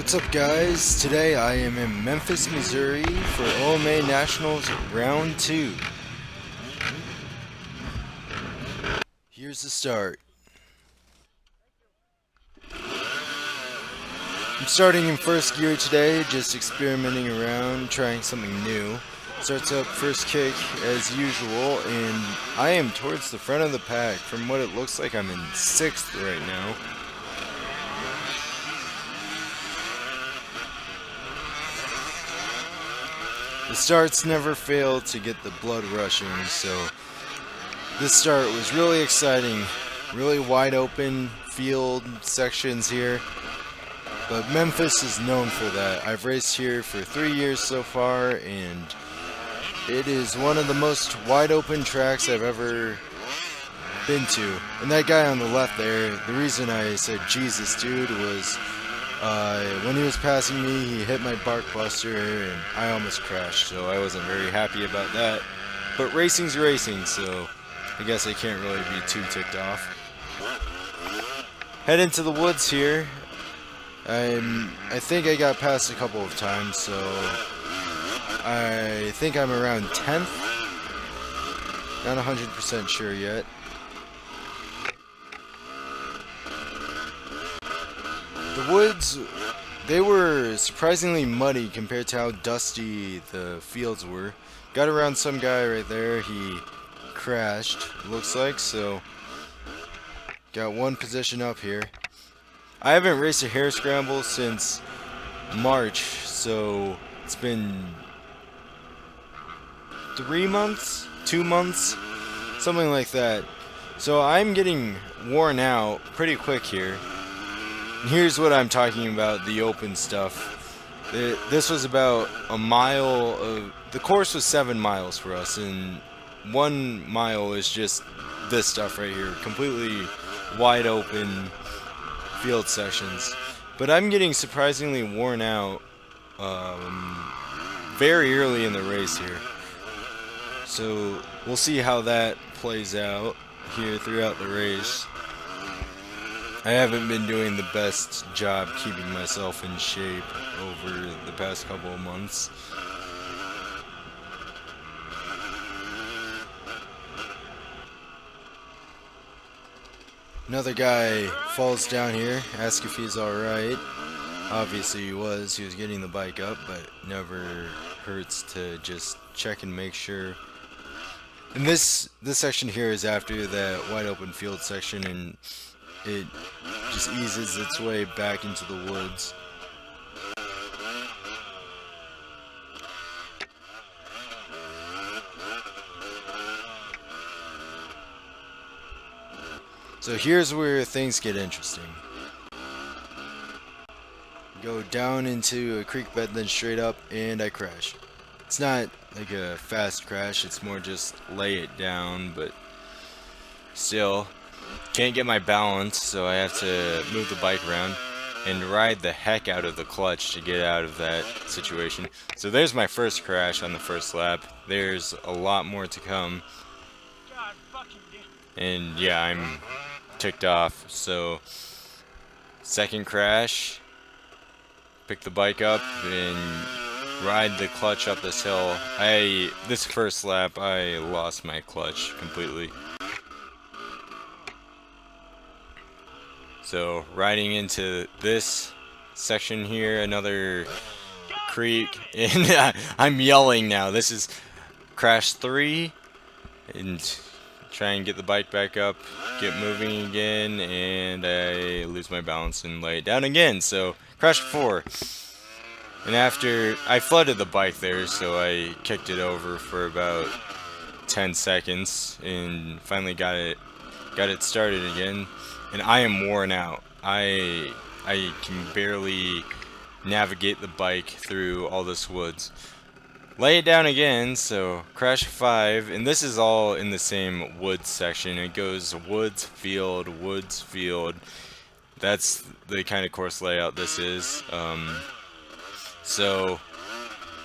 What's up, guys? Today I am in Memphis, Missouri for OMA Nationals Round 2. Here's the start. I'm starting in first gear today, just experimenting around, trying something new. Starts up first kick as usual, and I am towards the front of the pack. From what it looks like, I'm in 6th right now. The starts never fail to get the blood rushing, so this start was really exciting. Really wide open field sections here, but Memphis is known for that. I've raced here for 3 years so far, and it is one of the most wide open tracks I've ever been to. And that guy on the left there, the reason I said Jesus dude was when he was passing me, he hit my bark buster and I almost crashed, so I wasn't very happy about that. But racing's racing, so I guess I can't really be too ticked off. Head into the woods here. I think I got past a couple of times, so I think I'm around 10th. Not 100% sure yet. The woods, they were surprisingly muddy compared to how dusty the fields were. Got around some guy right there, he crashed, looks like, so got one position up here. I haven't raced a Hare Scramble since March, so it's been 3 months, 2 months, something like that. So I'm getting worn out pretty quick here. Here's what I'm talking about, the open stuff. This was about a mile of... The course was 7 miles for us, and 1 mile is just this stuff right here. Completely wide open field sections. But I'm getting surprisingly worn out very early in the race here. So we'll see how that plays out here throughout the race. I haven't been doing the best job keeping myself in shape over the past couple of months. Another guy falls down here, asks if he's alright. Obviously he was getting the bike up, but never hurts to just check and make sure. And this section here is after that wide open field section, and it just eases its way back into the woods. So here's where things get interesting. Go down into a creek bed, then straight up, and I crash. It's not like a fast crash, it's more just lay it down, but still. Can't get my balance, so I have to move the bike around and ride the heck out of the clutch to get out of that situation. So there's my first crash on the first lap. There's a lot more to come. And yeah, I'm ticked off. So second crash, pick the bike up and ride the clutch up this hill. This first lap I lost my clutch completely. So riding into this section here, another creek, and I'm yelling now. This is crash 3, and try and get the bike back up, get moving again, and I lose my balance and lay it down again. So crash 4, and after I flooded the bike there, so I kicked it over for about 10 seconds, and finally got it started again. And I am worn out. I can barely navigate the bike through all this woods. Lay it down again, so crash 5, and this is all in the same woods section. It goes woods, field, woods, field. That's the kind of course layout this is. So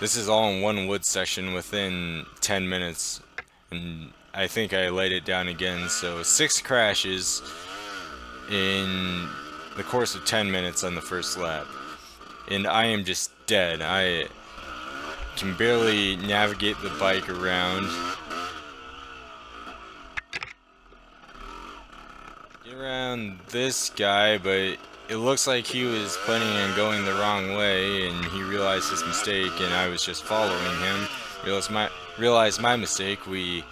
this is all in one woods section within 10 minutes, and I think I laid it down again. So 6 crashes in the course of 10 minutes on the first lap. and I am just dead. I can barely navigate the bike around. Get around this guy, but it looks like he was planning on going the wrong way, and he realized his mistake, and I was just following him. Realized my mistake. We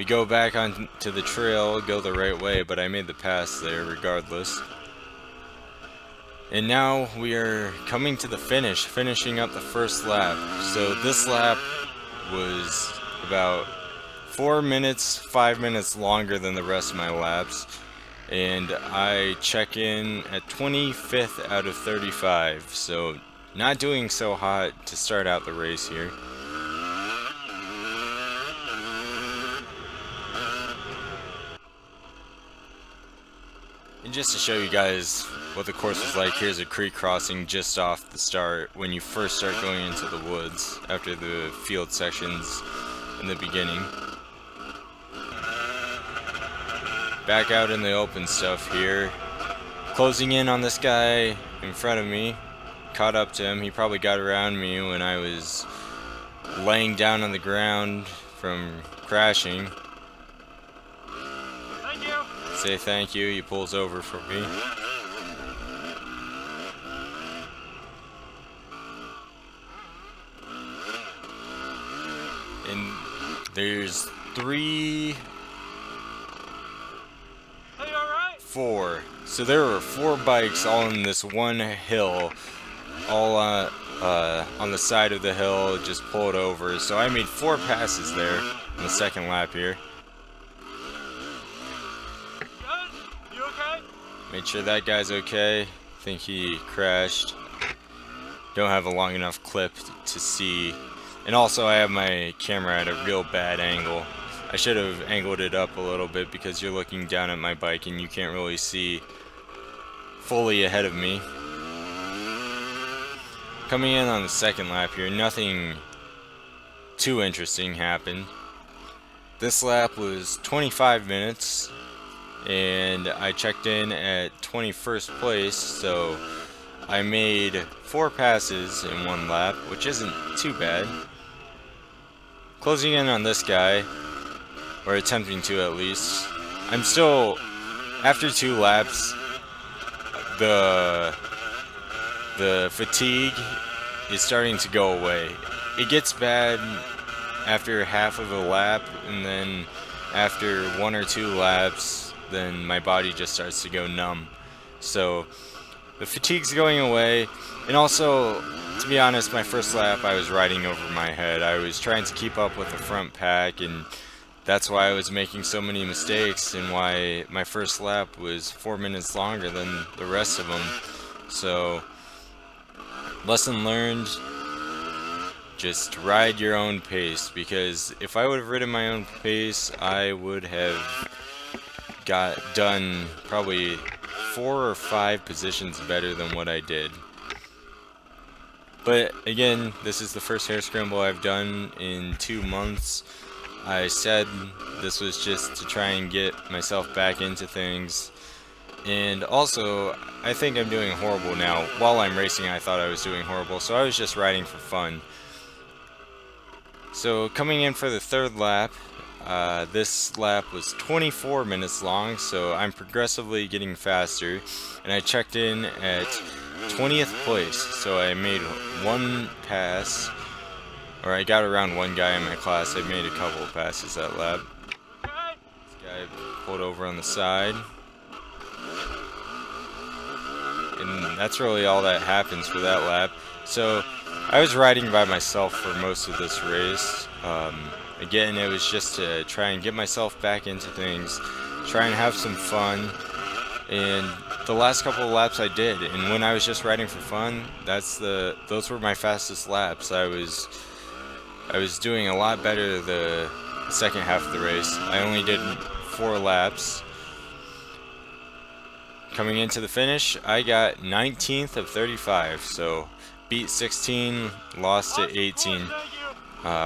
go back onto the trail, go the right way, but I made the pass there regardless. And now we are coming to the finish, finishing up the first lap. So this lap was about 4 minutes, 5 minutes longer than the rest of my laps. And I check in at 25th out of 35. So not doing so hot to start out the race here. And just to show you guys what the course was like, here's a creek crossing just off the start when you first start going into the woods after the field sections in the beginning. Back out in the open stuff here. Closing in on this guy in front of me. Caught up to him. He probably got around me when I was laying down on the ground from crashing. Say thank you. He pulls over for me. And there's 4. So there were 4 bikes all in this one hill, all on the side of the hill, just pulled over. So I made 4 passes there in the second lap here. Made sure that guy's okay. Think he crashed. Don't have a long enough clip to see. And also I have my camera at a real bad angle. I should have angled it up a little bit because you're looking down at my bike and you can't really see fully ahead of me. Coming in on the second lap here, nothing too interesting happened. This lap was 25 minutes. And I checked in at 21st place, so I made 4 passes in 1 lap, which isn't too bad. Closing in on this guy, or attempting to at least. I'm still, after 2 laps, the fatigue is starting to go away. It gets bad after half of a lap, and then after 1 or 2 laps, then my body just starts to go numb. So the fatigue's going away, and also, to be honest, my first lap I was riding over my head. I was trying to keep up with the front pack, and that's why I was making so many mistakes and why my first lap was 4 minutes longer than the rest of them. So lesson learned, just ride your own pace, because if I would have ridden my own pace, I would have got done probably 4 or 5 positions better than what I did. But again, this is the first Hare Scramble I've done in 2 months. I said this was just to try and get myself back into things. And also, I think I'm doing horrible now. While I'm racing, I thought I was doing horrible, so I was just riding for fun. So coming in for the 3rd lap, this lap was 24 minutes long, so I'm progressively getting faster, and I checked in at 20th place, so I made 1 pass, or I got around 1 guy in my class. I made a couple of passes that lap. This guy pulled over on the side, and that's really all that happens for that lap. So I was riding by myself for most of this race. Again, it was just to try and get myself back into things, try and have some fun, and the last couple of laps I did. And when I was just riding for fun, those were my fastest laps. I was doing a lot better the second half of the race. I only did 4 laps. Coming into the finish, I got 19th of 35, so beat 16, lost to 18.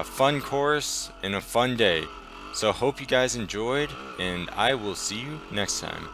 Fun course and a fun day. So hope you guys enjoyed, and I will see you next time.